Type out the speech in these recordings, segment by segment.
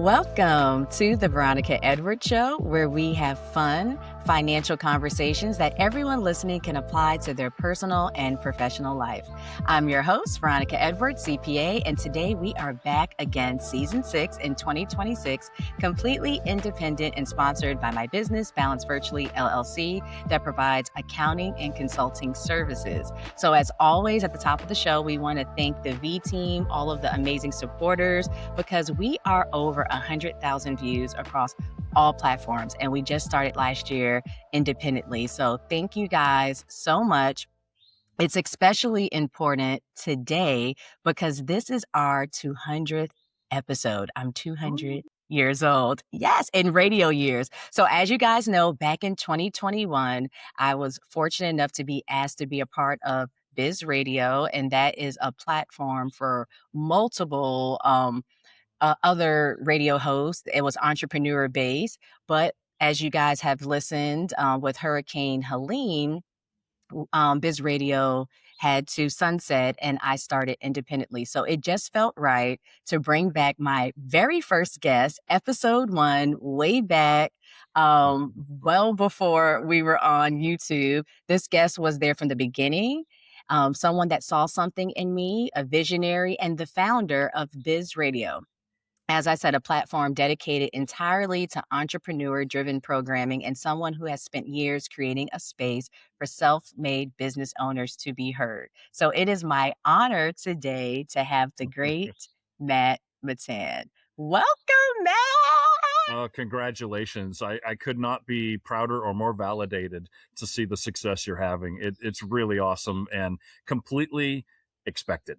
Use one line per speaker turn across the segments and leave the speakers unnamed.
Welcome to the Veronica Edwards Show, where we have fun, financial conversations that everyone listening can apply to their personal and professional life. I'm your host, Veronica Edwards, CPA, and today we are back again, Season 6 in 2026, completely independent and sponsored by my business, Balance Virtually LLC, that provides accounting and consulting services. So as always, at the top of the show, we want to thank the V team, all of the amazing supporters, because we are over 100,000 views across all platforms. And we just started last year independently. So thank you guys so much. It's especially important today because this is our 200th episode. I'm 200 years old. Yes, in radio years. So as you guys know, back in 2021, I was fortunate enough to be asked to be a part of BizRadio, and that is a platform for multiple other radio hosts. It was entrepreneur based, but as you guys have listened with Hurricane Helene, Biz Radio had to sunset and I started independently. So it just felt right to bring back my very first guest, episode 1, way back, well before we were on YouTube. This guest was there from the beginning. Someone that saw something in me, a visionary, and the founder of Biz Radio. As I said, a platform dedicated entirely to entrepreneur-driven programming and someone who has spent years creating a space for self-made business owners to be heard. So it is my honor today to have the great Matt Mittan. Welcome, Matt!
Congratulations. I could not be prouder or more validated to see the success you're having. It's really awesome and completely expected.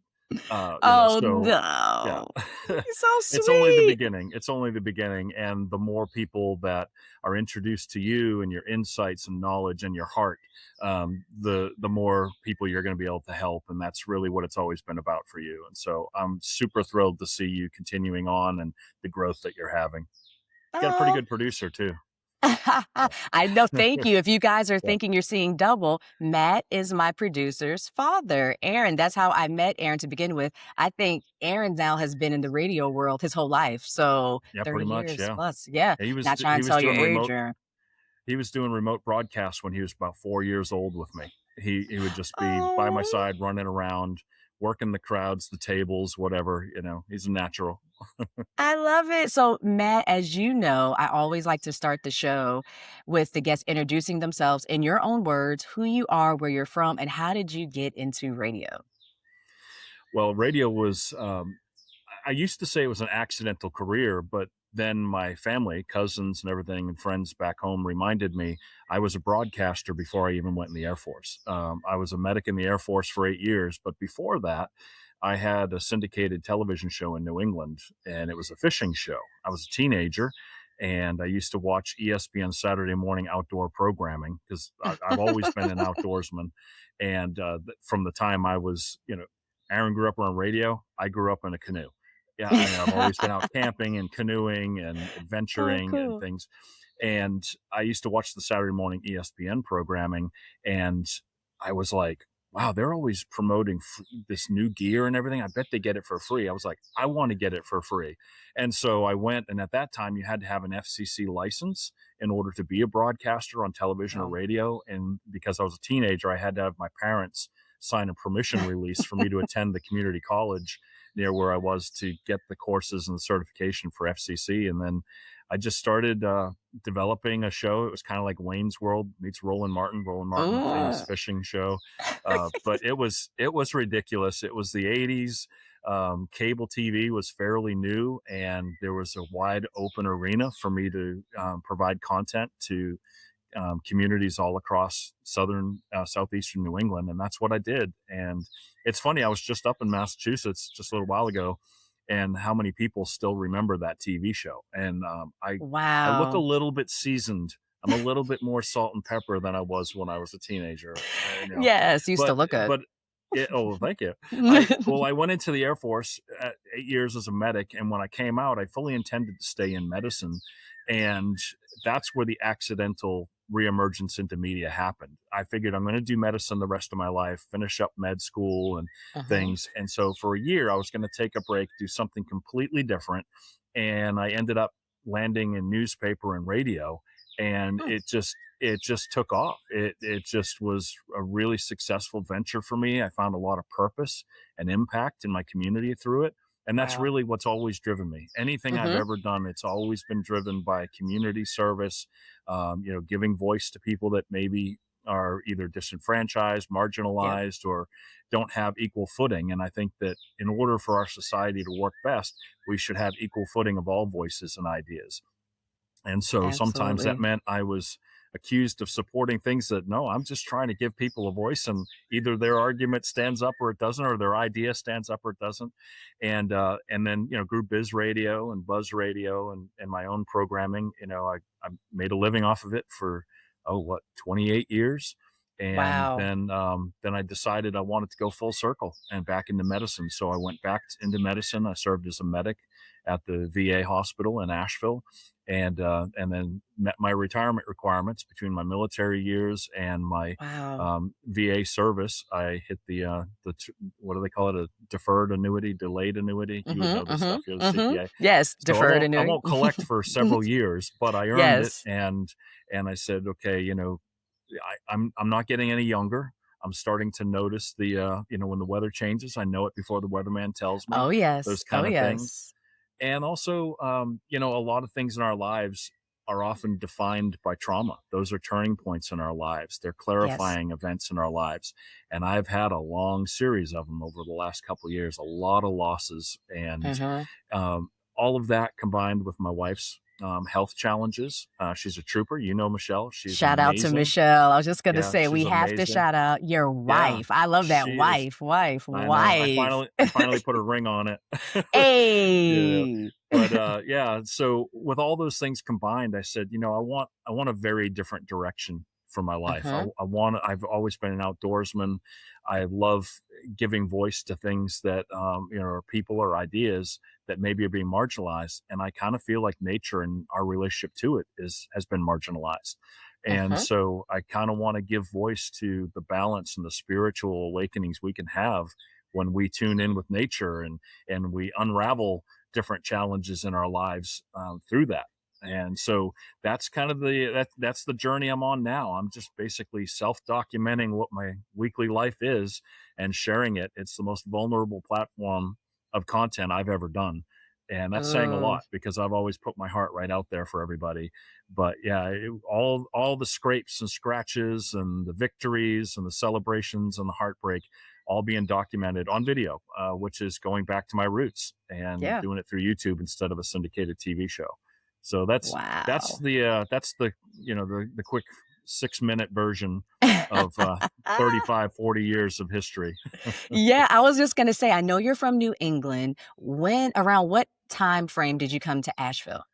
No.
Yeah.
So sweet.
It's only the beginning. It's only the beginning. And the more people that are introduced to you and your insights and knowledge and your heart, the more people you're going to be able to help. And that's really what it's always been about for you. And so I'm super thrilled to see you continuing on and the growth that you're having. You got a pretty good producer too.
I know. Thank you. If you guys are thinking you're seeing double, Matt is my producer's father, Aaron. That's how I met Aaron to begin with. I think Aaron now has been in the radio world his whole life. So 30 years plus. Yeah. Not trying to tell your age.
He was doing remote broadcasts when he was about 4 years old with me. He would just be by my side, running around, working the crowds, the tables, whatever. He's a natural.
I love it. So, Matt, as you know, I always like to start the show with the guests introducing themselves in your own words, who you are, where you're from, and how did you get into radio?
Well, radio was, I used to say it was an accidental career, but then my family, cousins and everything, and friends back home reminded me I was a broadcaster before I even went in the Air Force. I was a medic in the Air Force for 8 years, but before that, I had a syndicated television show in New England, and it was a fishing show. I was a teenager, and I used to watch ESPN Saturday morning outdoor programming because I've always been an outdoorsman. And from the time I was, Aaron grew up on radio, I grew up in a canoe. Yeah, I've always been out camping and canoeing and adventuring and things. And I used to watch the Saturday morning ESPN programming, and I was like, wow, they're always promoting this new gear and everything. I bet they get it for free. I was like, I want to get it for free. And so I went, and at that time you had to have an FCC license in order to be a broadcaster on television or radio. And because I was a teenager, I had to have my parents sign a permission release for me to attend the community college near where I was to get the courses and the certification for FCC. And then I just started developing a show. It was kind of like Wayne's World meets Roland Martin, the famous fishing show. But it was ridiculous. It was the 80s. Cable TV was fairly new, and there was a wide open arena for me to provide content to communities all across southeastern New England. And that's what I did. And it's funny, I was just up in Massachusetts just a little while ago, and how many people still remember that TV show. And I look a little bit seasoned. I'm a little bit more salt and pepper than I was when I was a teenager.
Yes, you still look good.
Thank you. I went into the Air Force at 8 years as a medic. And when I came out, I fully intended to stay in medicine. And that's where the accidental reemergence into media happened. I figured I'm going to do medicine the rest of my life, finish up med school and things. And so for a year, I was going to take a break, do something completely different. and I ended up landing in newspaper and radio, and
Hmm.
it just took off. It just was a really successful venture for me. I found a lot of purpose and impact in my community through it. And that's
Wow.
really what's always driven me. Anything I've
Hmm.
ever done, it's always been driven by community service, giving voice to people that maybe are either disenfranchised,
Yep.
marginalized, or don't have equal footing. And I think that in order for our society to work best, we should have equal footing of all voices and ideas. And so sometimes that
Absolutely.
meant I was accused of supporting things that, no, I'm just trying to give people a voice, and either their argument stands up or it doesn't, or their idea stands up or it doesn't. And then, grew BizRadio and Buzz Radio and my own programming. I made a living off of it for, 28 years. And
Wow.
then I decided I wanted to go full circle and back into medicine. So I went back into medicine. I served as a medic at the VA hospital in Asheville, and then met my retirement requirements between my military years and my
Wow.
VA service. I hit what do they call it? A deferred annuity, delayed annuity. You would know
Mm-hmm.
this stuff. You're the
Mm-hmm. Mm-hmm.
CPA.
Yes,
So I
deferred
won't I
annuity.
won't collect for several years, but I earned it,
Yes.
and I said, okay, I'm not getting any younger. I'm starting to notice when the weather changes. I know it before the weatherman tells me,
Oh, yes.
those
Oh,
kind of things.
yes.
And also, a lot of things in our lives are often defined by trauma. Those are turning points in our lives. They're
Yes.
clarifying events in our lives. And I've had a long series of them over the last couple of years, a lot of losses. And
Mm-hmm.
all of that combined with my wife's health challenges. She's a trooper. Michelle. She's
Shout out to
amazing.
Michelle. I was just going to
Yeah,
say, we
she's
have to
amazing.
shout out your
Yeah,
wife. I love that.
she is.
Wife, wife,
I know. I
wife.
finally, I finally put a ring on it. Yeah,
Hey.
but yeah. So with all those things combined, I said, I want a very different direction for my life.
Mm-hmm.
I've always been an outdoorsman. I love giving voice to things that, or people or ideas that maybe are being marginalized. And I kind of feel like nature and our relationship to it has been marginalized. And
Mm-hmm.
so I kind of want to give voice to the balance and the spiritual awakenings we can have when we tune in with nature, and we unravel different challenges in our lives through that. And so that's kind of that's the journey I'm on now. I'm just basically self-documenting what my weekly life is and sharing it. It's the most vulnerable platform of content I've ever done. And that's saying a
Oh,
lot because I've always put my heart right out there for everybody. But yeah, all the scrapes and scratches and the victories and the celebrations and the heartbreak all being documented on video, which is going back to my roots and
yeah.
doing it through YouTube instead of a syndicated TV show. So that's
Wow.
the quick 6-minute version of 35, 40 years of history.
Yeah, I was just gonna say, I know you're from New England. Around what time frame did you come to Asheville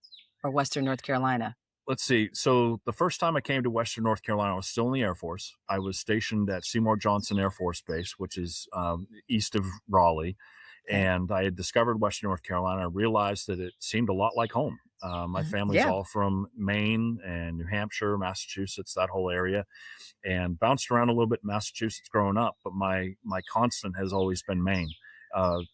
or Western North Carolina?
Let's see. So the first time I came to Western North Carolina, I was still in the Air Force. I was stationed at Seymour Johnson Air Force Base, which is east of Raleigh.
Okay.
And I had discovered Western North Carolina. I realized that it seemed a lot like home. My
Mhm.
family's
Yeah.
all from Maine and New Hampshire, Massachusetts, that whole area, and bounced around a little bit in Massachusetts growing up. But my constant has always been Maine.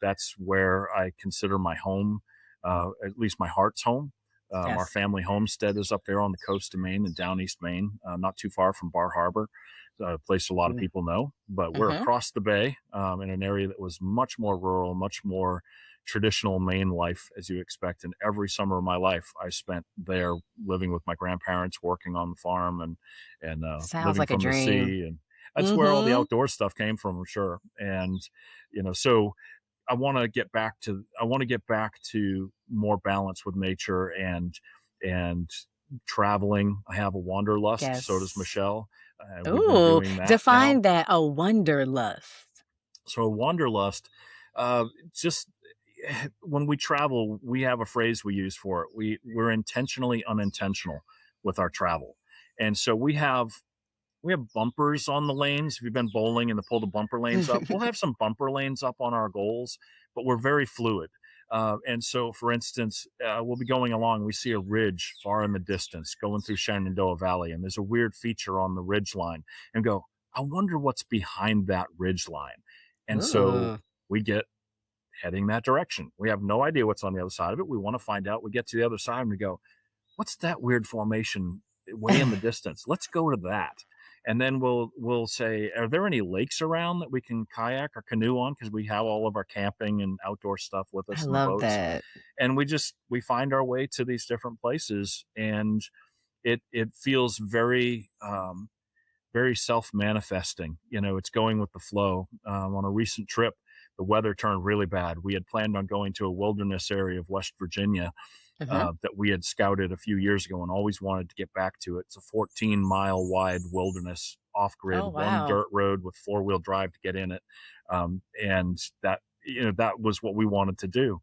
That's where I consider my home, at least my heart's home. Our
Yes.
family homestead is up there on the coast of Maine in down east Maine, not too far from Bar Harbor, a place a lot of people know. But we're
Mm-hmm.
across the bay in an area that was much more rural, much more traditional Maine life, as you expect. And every summer of my life, I spent there living with my grandparents, working on the farm, and
Sounds
living
like a
from the
dream.
sea. And that's where all the
Mm-hmm.
outdoor stuff came from, I'm sure. And so I want to get back to more balance with nature and traveling. I have a wanderlust. So does
Yes.
Michelle. We've been
Ooh,
doing that now.
define that, a wanderlust.
So wanderlust, just when we travel, we have a phrase we use for it. We're intentionally unintentional with our travel, and so we have bumpers on the lanes. If you've been bowling and to pull the bumper lanes up, we'll have some bumper lanes up on our goals, but we're very fluid. And so, for instance, we'll be going along. We see a ridge far in the distance going through Shenandoah Valley, and there's a weird feature on the ridge line, and I wonder what's behind that ridge line. And so
Ooh.
we get heading that direction. We have no idea what's on the other side of it. We want to find out. We get to the other side and we go, what's that weird formation way in the distance? Let's go to that. And then we'll say, are there any lakes around that we can kayak or canoe on? Because we have all of our camping and outdoor stuff with
I
us in the
love
boats.
that.
And we find our way to these different places, and it feels very self-manifesting. It's going with the flow. On a recent trip, the weather turned really bad. We had planned on going to a wilderness area of West Virginia
Hmm.
that we had scouted a few years ago and always wanted to get back to. It's a 14-mile wide wilderness off
Oh,
grid, one
wow.
dirt road with 4-wheel drive to get in it. And that was what we wanted to do.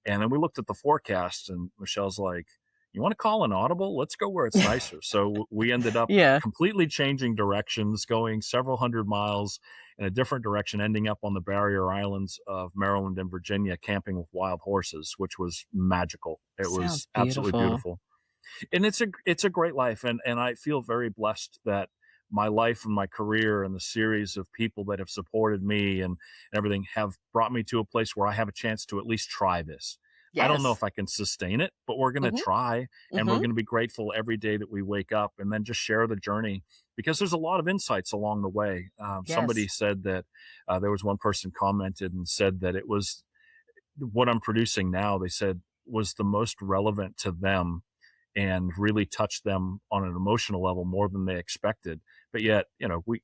And then we looked at the forecast, and Michelle's like, you want to call an audible? Let's go where it's nicer. So we ended up
Yeah.
completely changing directions, going several hundred miles in a different direction, ending up on the barrier islands of Maryland and Virginia, camping with wild horses, which was magical. It
Sounds
was absolutely
beautiful.
beautiful. And it's a great life. And I feel very blessed that my life and my career and the series of people that have supported me and everything have brought me to a place where I have a chance to at least try this. I don't know
Yes.
if I can sustain it, but we're going to
Hmm.
try, and we're
Hmm.
going to be grateful every day that we wake up, and then just share the journey, because there's a lot of insights along the way. Somebody
Yes.
said that there was one person commented and said that it was what I'm producing now, they said, was the most relevant to them and really touched them on an emotional level more than they expected. But yet, we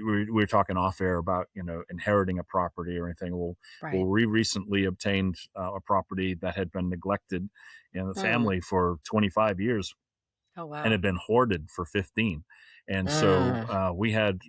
were talking off air about, inheriting a property or anything. Well,
Right.
we recently obtained a property that had been neglected in the
Mm.
family for 25 years
Oh,
and
wow.
had been hoarded for 15. And so
Mm.
we had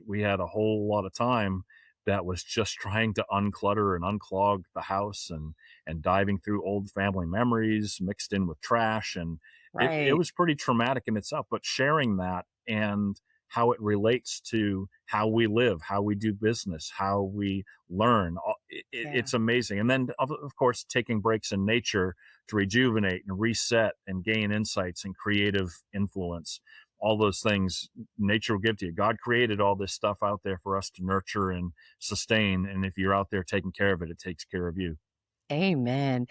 a whole lot of time that was just trying to unclutter and unclog the house, and diving through old family memories mixed in with trash. And it
Right.
was pretty traumatic in itself, but sharing that and how it relates to how we live, how we do business, how we learn,
Yeah.
it's amazing. And then of course, taking breaks in nature to rejuvenate and reset and gain insights and creative influence. All those things nature will give to you. God created all this stuff out there for us to nurture and sustain. And if you're out there taking care of it, it takes care of you.
Amen.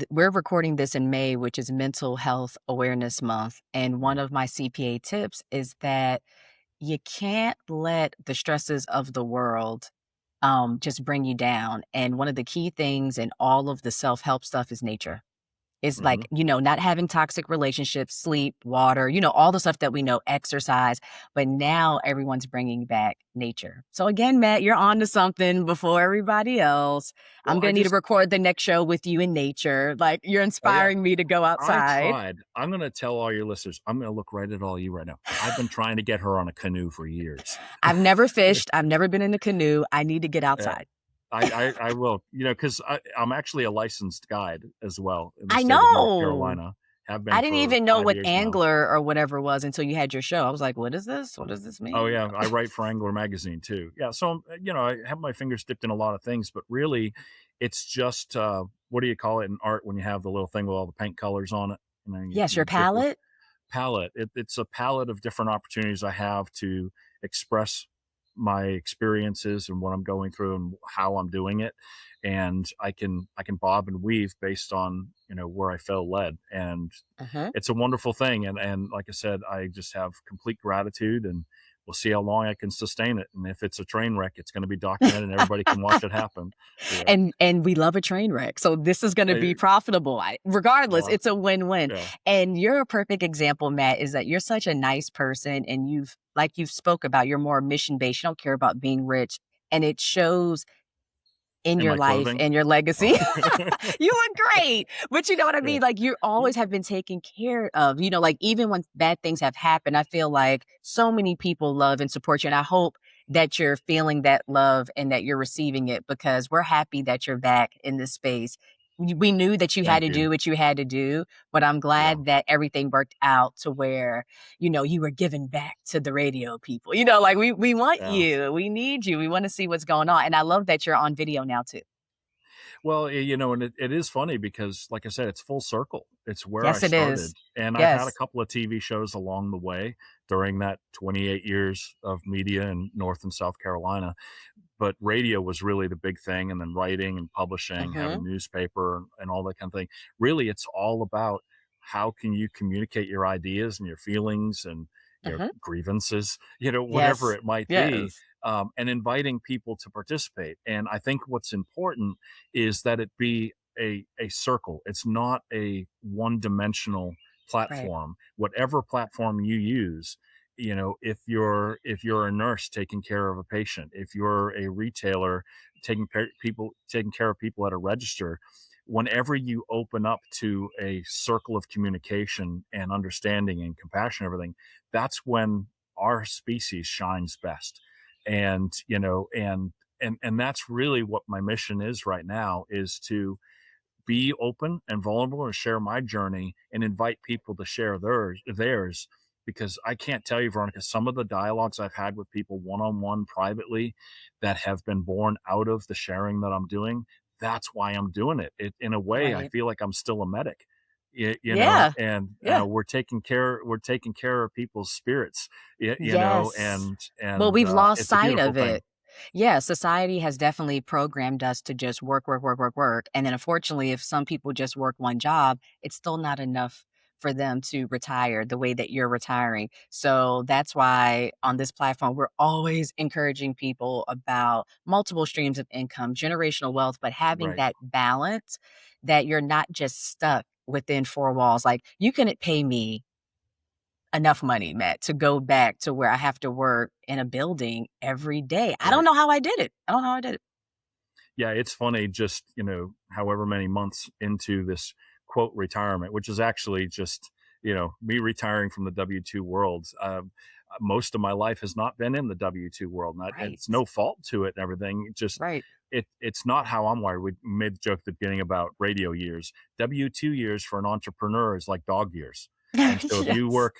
We're recording this in May, which is Mental Health Awareness Month. And one of my CPA tips is that you can't let the stresses of the world just bring you down. And one of the key things in all of the self help stuff is nature. It's
Hmm.
like, not having toxic relationships, sleep, water, all the stuff that we know, exercise. But now everyone's bringing back nature. So again, Matt, you're on to something before everybody else. I'm
Well,
going
I
to need to
just,
record the next show with you in nature. Like, you're
oh yeah,
inspiring me to go
I
outside.
tried. I'm going to tell all your listeners, I'm going to look right at all you right now. I've been trying to get her on a canoe for years.
I've never fished. I've never been in a canoe. I need to get
Yeah,
outside.
I will, because I'm actually a licensed guide as well in the
I
state of North
know.
Carolina. Have
I
been
didn't
for
even know
5
what
years now.
angler or whatever was until you had your show. I was like, what is this? What does this
Oh
mean?
yeah, I write for Angler magazine too. Yeah, so I have my fingers dipped in a lot of things, but really, it's just what do you call it in art when you have the little thing with all the paint colors on it, and then
Yes,
you
your
dip with
palette.
palette. It's a palette of different opportunities I have to express my experiences and what I'm going through and how I'm doing it, and I can bob and weave based on where I feel led, and
Uh-huh.
it's a wonderful thing. And like I said, I just have complete gratitude, and we'll see how long I can sustain it. And if it's a train wreck, it's going to be documented and everybody can watch it happen. Yeah.
And we love a train wreck. So this is gonna be
I,
profitable. Regardless,
well,
it's a win-win.
yeah.
And you're a perfect example, Matt, is that you're such a nice person and you've spoke about, you're more mission-based. You don't care about being rich. And it shows in
In
your
my
life
clothing.
and your legacy.
Oh.
You look great. But you know what I
Yeah.
mean? Like, you always have been taken care of. Like, even when bad things have happened, I feel like so many people love and support you. And I hope that you're feeling that love and that you're receiving it, because we're happy that you're back in this space. We knew that you had
Thank
to
you.
do what you had to do, but I'm
Yeah.
glad that everything worked out to where, you were giving back to the radio people. Like, we want
Yeah.
you. We need you. We want to see what's going on. And I love that you're on video now too.
Well, and it is funny because, like I said, it's full circle. It's where I
Yes, it is.
started. And I've had a
Yes.
couple of TV shows along the way during that 28 years of media in North and South Carolina. but radio was really the big thing. And then writing and publishing, having
Mm-hmm.
a newspaper and all that kind of thing. Really, it's all about how can you communicate your ideas and your feelings and your
Mm-hmm.
grievances, whatever
Yes.
it might be,
Yes.
and inviting people to participate. And I think what's important is that it be a circle. It's not a one dimensional
Right.
platform. Whatever platform you use, if you're a nurse taking care of a patient, if you're a retailer taking care of people at a register, whenever you open up to a circle of communication and understanding and compassion and everything, that's when our species shines best. And and that's really what my mission is right now, is to be open and vulnerable and share my journey and invite people to share theirs. Because I can't tell you, Veronica, some of the dialogues I've had with people one-on-one privately that have been born out of the sharing that I'm doing. That's why I'm doing it. In a way, I
Right.
feel like I'm still a medic.
Yeah.
And
Yeah.
we're taking care of people's spirits.
Yes. Well,
And
we've lost
it's a
sight
beautiful
of
thing.
it. Yeah, society has definitely programmed us to just work, work, work, work, work. And then unfortunately, if some people just work one job, it's still not enough for them to retire the way that you're retiring. So that's why on this platform, we're always encouraging people about multiple streams of income, generational wealth, but having
Right.
that balance that you're not just stuck within four walls. Like you couldn't pay me enough money, Matt, to go back to where I have to work in a building every day. I don't
Right.
know how I did it. I don't know how I did it.
Yeah, it's funny, just, however many months into this quote retirement, which is actually just, me retiring from the W-2 world. Most of my life has not been in the W-2 world. Not,
Right.
it's no fault to it and everything. It just,
Right.
it's not how I'm wired. We made the joke at the beginning about radio years. W-2 years for an entrepreneur is like dog years. And so if you
Yes.
work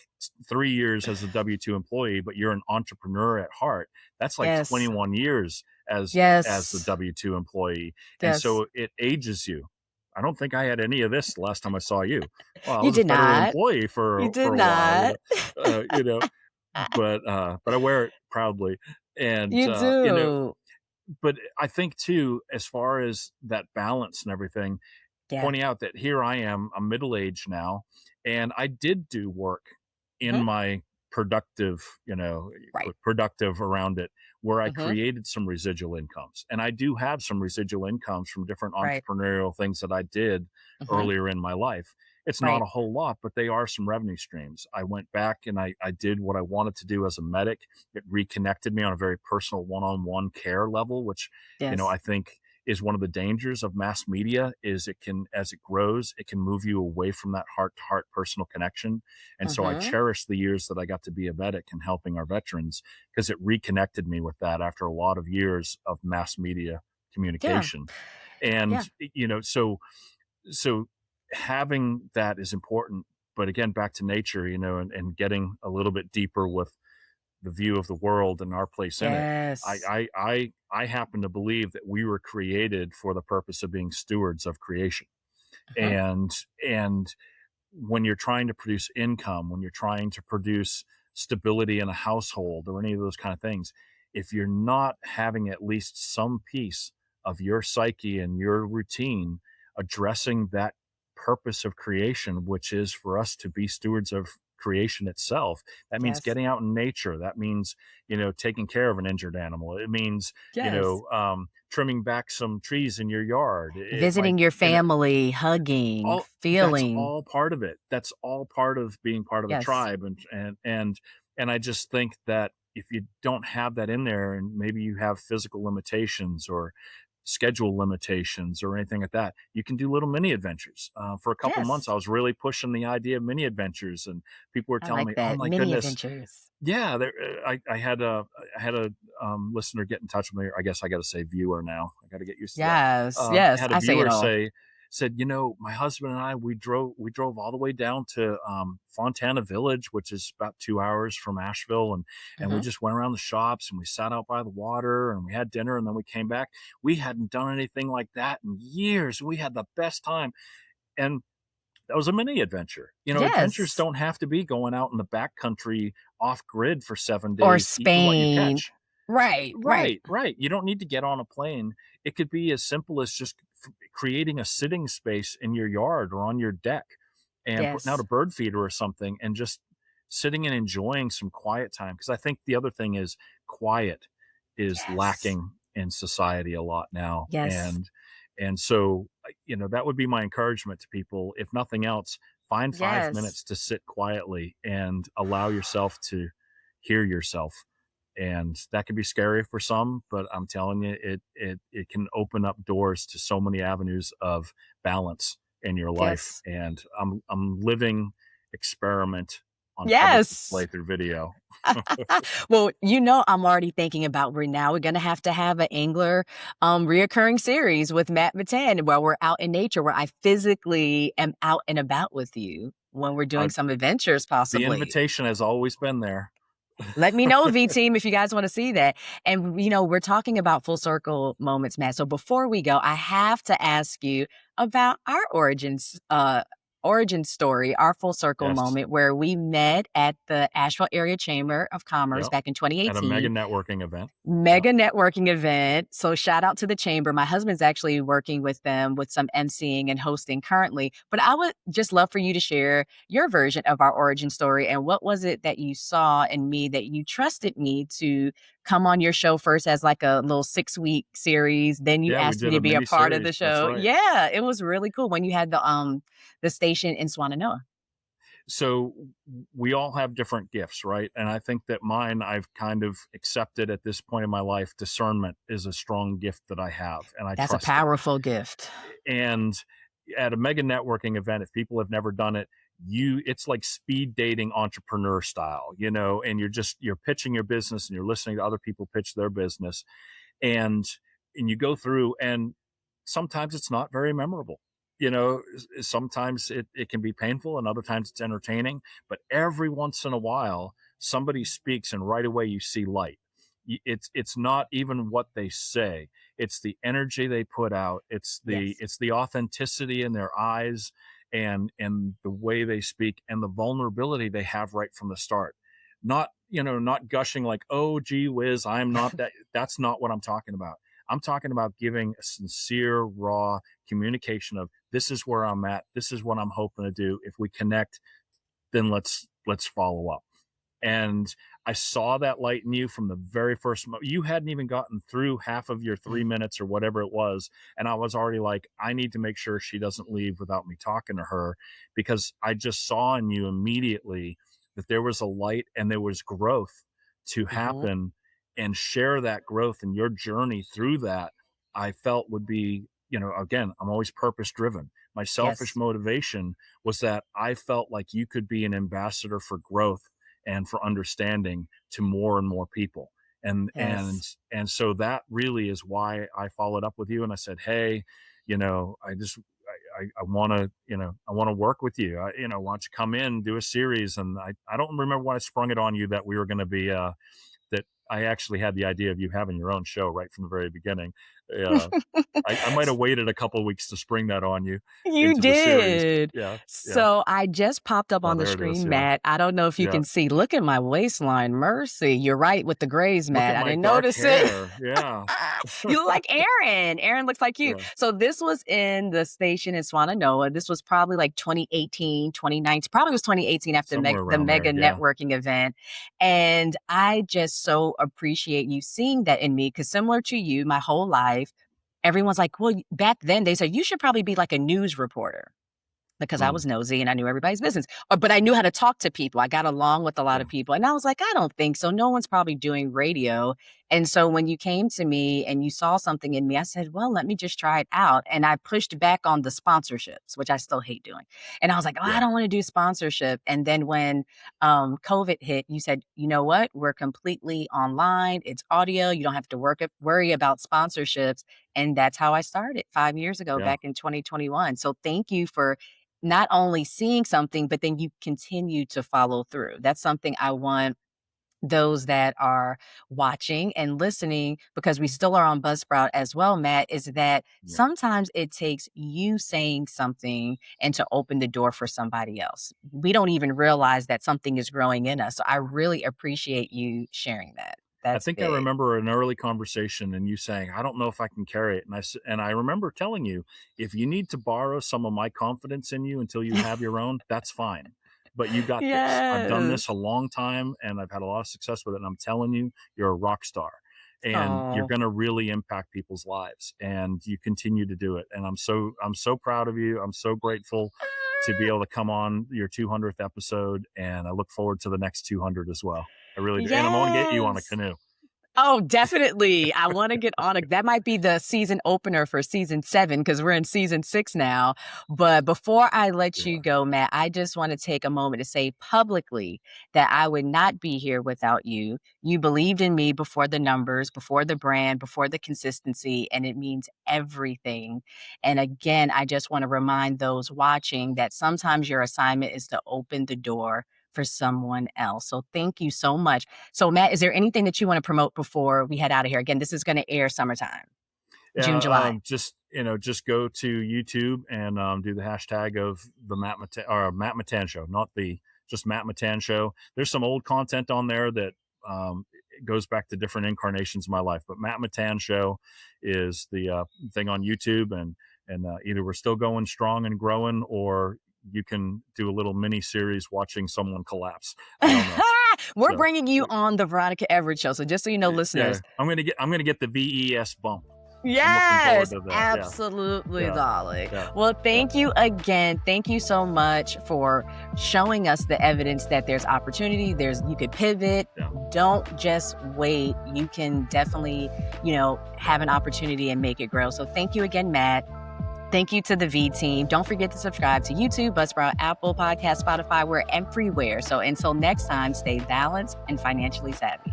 3 years as a W-2 employee, but you're an entrepreneur at heart, that's like
Yes.
21 years as the
Yes.
W-2 employee. And
Yes.
so it ages you. I don't think I had any of this the last time I saw you. Well, I
You
was a
did
federal
not.
employee
You
for
did
a while,
not.
uh, you know, but I wear it proudly. And
You do.
but I think too, as far as that balance and everything,
Yeah.
pointing out that here I am, I'm middle aged now, and I did do work in
Mhm.
my productive,
Right.
productive around it, where I
Mhm.
created some residual incomes. And I do have some residual incomes from different
Right.
entrepreneurial things that I did
Mhm.
earlier in my life. It's not
Right.
a whole lot, but they are some revenue streams. I went back and I did what I wanted to do as a medic. It reconnected me on a very personal one-on-one care level, which,
Yes.
I think is one of the dangers of mass media. Is it can, as it grows, it can move you away from that heart to heart personal connection. And so I
Mhm.
cherish the years that I got to be a medic and helping our veterans, because it reconnected me with that after a lot of years of mass media
Yeah.
communication. And
Yeah.
so having that is important. But again, back to nature, and getting a little bit deeper with the view of the world and our place in it. I
Yes.
I I happen to believe that we were created for the purpose of being stewards of creation.
Mhm.
And when you're trying to produce income, when you're trying to produce stability in a household or any of those kind of things, if you're not having at least some piece of your psyche and your routine addressing that purpose of creation, which is for us to be stewards of creation itself, that means
Yes.
getting out in nature. That means, taking care of an injured animal. It means,
Yes.
trimming back some trees in your yard. It might,
Visiting your
and
family, hugging,
all that's
feeling.
all part of it. That's all part of being part of a
Yes.
tribe. And I just think that if you don't have that in there, and maybe you have physical limitations or schedule limitations or anything like that, you can do little mini adventures. For a couple months,
Yes.
I was really pushing the idea of mini adventures, and people were
I
telling
like
me, "Oh
that.
my
Mini
goodness,
adventures.
yeah." I had a listener get in touch with me. Or I guess I got to say viewer now. I got to get used to that.
Yes.
I
Yes.
had a
I say it
viewer
all.
said, my husband and I, we drove all the way down to Fontana Village, which is about 2 hours from Asheville, and we
Mhm.
just went around the shops and we sat out by the water and we had dinner and then we came back. We hadn't done anything like that in years. We had the best time. And that was a mini adventure. Adventures
Yes.
don't have to be going out in the backcountry off grid for seven
Or
days eating what you
Spain.
catch.
Right, right.
Right. You don't need to get on a plane. It could be as simple as just creating a sitting space in your yard or on your deck and putting out a
Yes,
bird feeder or something and just sitting and enjoying some quiet time. Because I think the other thing is quiet is
yes,
lacking in society a lot now.
yes,
And so, that would be my encouragement to people. If nothing else, find 5 minutes
yes,
to sit quietly and allow yourself to hear yourself. And that can be scary for some, but I'm telling you, it can open up doors to so many avenues of balance in your life.
yes,
And I'm living experiment on public
yes.
display through video.
Well, I'm already thinking about we're going to have an angler reoccurring series with Matt Mittan where we're out in nature, where I physically am out and about with you when we're doing
Uh,
some adventures
the
possibly.
invitation has always been there.
Let me know, V team, if you guys want to see that. And, we're talking about full circle moments, Matt. So before we go, I have to ask you about our origin story, our full circle
Yes.
moment where we met at the Asheville Area Chamber of Commerce
Yep.
back in
At a mega
2018.
networking event. Yep.
Mega networking event. So shout out to the chamber. My husband's actually working with them with some emceeing and hosting currently. But I would just love for you to share your version of our origin story and what was it that you saw in me that you trusted me to come on your show first as like a little 6-week series. Then you
Yeah, we
asked me
did
to
a
be a
mini
part of
series.
the
That's
show.
right.
Yeah, it was really cool when you had the station in Swannanoa.
So we all have different gifts, right? And I think that mine, I've kind of accepted at this point in my life. Discernment is a strong gift that I have, and I
That's a
trust it.
powerful gift.
And at a mega networking event, if people have never done it, it's like speed dating entrepreneur style, and you're pitching your business and you're listening to other people pitch their business, and you go through, and sometimes it's not very memorable. Sometimes it can be painful and other times it's entertaining, but every once in a while somebody speaks and right away you see light. It's not even what they say, it's the energy they put out, it's the
Yes.
it's the authenticity in their eyes, and the way they speak and the vulnerability they have right from the start. Not gushing like, oh gee whiz, I'm not that. That's not what I'm talking about. I'm talking about giving a sincere, raw communication of, this is where I'm at, this is what I'm hoping to do. If we connect, then let's follow up. And I saw that light in you from the very first moment. You hadn't even gotten through half of your 3 minutes or whatever it was. And I was already like, I need to make sure she doesn't leave without me talking to her, because I just saw in you immediately that there was a light and there was growth to
Mhm.
happen, and share that growth and your journey through that. I felt would be, again, I'm always purpose driven. My selfish
Yes.
motivation was that I felt like you could be an ambassador for growth and for understanding to more and more people. And and
Yes.
and so that really is why I followed up with you and I said, hey, I want to, I want to work with you. Why don't you come in, do a series? And I don't remember when I sprung it on you that we were going to be, that I actually had the idea of you having your own show right from the very beginning. Uh, I might have waited a couple of weeks to spring that on you
You
into the series.
did.
Yeah. Yeah.
So I just popped up
Oh,
on the
there it is.
screen,
Yeah.
Matt. I don't know if you
Yeah.
can see. Look at my waistline. Mercy. You're right with the grays,
Look
Matt.
at
I
my
didn't
dark
notice it.
hair. Yeah.
You look like Aaron. Aaron looks like you.
Yeah.
So this was in the station in Swannanoa. This was probably like 2018, 2019. Probably was 2018 after
Somewhere
the
around there.
mega
Yeah.
networking event. And I just so appreciate you seeing that in me because similar to you, my whole life, everyone's like, well, back then they said you should probably be like a news reporter because I
Mm,
was nosy and I knew everybody's business. But I knew how to talk to people. I got along with a lot
yeah.
of people. And I was like, I don't think so. No one's probably doing radio. And so when you came to me and you saw something in me, I said, well, let me just try it out. And I pushed back on the sponsorships, which I still hate doing. And I was like, oh, I
Yeah.
don't want to do sponsorship. And then when COVID hit, you said, you know what? We're completely online. It's audio. You don't have to worry about sponsorships. And that's how I started 5 years ago,
Yeah.
back in 2021. So thank you for not only seeing something, but then you continue to follow through. That's something I want those that are watching and listening, because we still are on Buzzsprout as well, Matt, is that
Yeah.
sometimes it takes you saying something and to open the door for somebody else. We don't even realize that something is growing in us. So I really appreciate you sharing that.
I
That's
think I
big.
remember an early conversation and you saying, I don't know if I can carry it. And I remember telling you, if you need to borrow some of my confidence in you until you have your own, that's fine. But you got this. I've done
Yes.
this a long time and I've had a lot of success with it. And I'm telling you, you're a rock star and you're
Oh,
going to really impact people's lives and you continue to do it. And I'm so proud of you. I'm so grateful to be able to come on your 200th episode. And I look forward to the next 200 as well. I really do. And I'm going to get you on a
yes.
canoe.
Oh, definitely. I want to get on it. That might be the season opener for season 7 because we're in season 6 now. But before I let you
Yeah.
go, Matt, I just want to take a moment to say publicly that I would not be here without you. You believed in me before the numbers, before the brand, before the consistency, and it means everything. And again, I just want to remind those watching that sometimes your assignment is to open the door for someone else. So thank you so much. So, Matt, is there anything that you want to promote before we head out of here? Again, this is going to air summertime, June,
Yeah,
July.
just go to YouTube and do the hashtag of the Matt Mittan Show, not the just Matt Mittan Show. There's some old content on there that it goes back to different incarnations of my life, but Matt Mittan Show is the thing on YouTube, and either we're still going strong and growing, or you can do a little mini series watching someone collapse. I don't know.
We're
So
bringing you on the Veronica Edwards Show. So just so you know,
yeah,
listeners,
I'm gonna get the VES bump. I'm looking forward
yes,
to that. Yeah.
absolutely,
Yeah.
Dolly.
Yeah.
Well,
Yeah.
thank you again. Thank you so much for showing us the evidence that there's opportunity. You could pivot.
Yeah.
Don't just wait. You can definitely, have an opportunity and make it grow. So thank you again, Matt. Thank you to the V team. Don't forget to subscribe to YouTube, Buzzsprout, Apple Podcasts, Spotify. We're everywhere. So until next time, stay balanced and financially savvy.